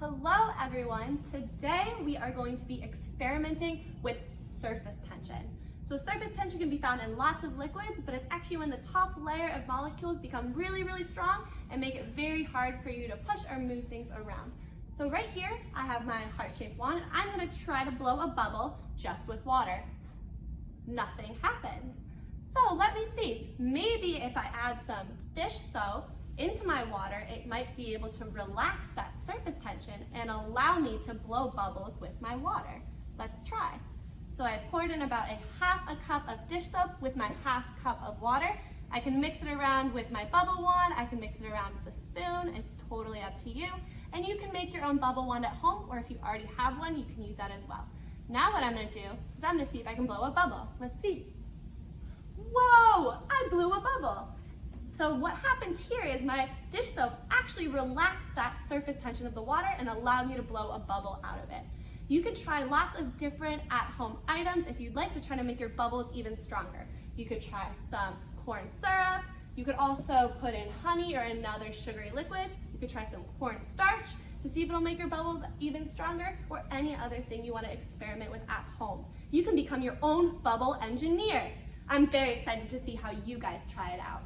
Hello everyone! Today we are going to be experimenting with surface tension. So surface tension can be found in lots of liquids, but it's actually when the top layer of molecules become really strong and make it very hard for you to push or move things around. So right here I have my heart-shaped wand and I'm going to try to blow a bubble just with water. Nothing happens. So let me see, maybe if I add some dish soap into my water, it might be able to relax that surface tension and allow me to blow bubbles with my water. Let's try. So I poured in about half a cup of dish soap with my half cup of water. I can mix it around with my bubble wand, I can mix it around with a spoon, it's totally up to you. And you can make your own bubble wand at home, or if you already have one, you can use that as well. Now what I'm gonna do is I'm gonna see if I can blow a bubble. Let's see. Whoa, I blew a bubble. So what happened here is my dish soap actually relaxed that surface tension of the water and allowed me to blow a bubble out of it. You can try lots of different at-home items if you'd like to try to make your bubbles even stronger. You could try some corn syrup. You could also put in honey or another sugary liquid. You could try some cornstarch to see if it'll make your bubbles even stronger, or any other thing you want to experiment with at home. You can become your own bubble engineer. I'm very excited to see how you guys try it out.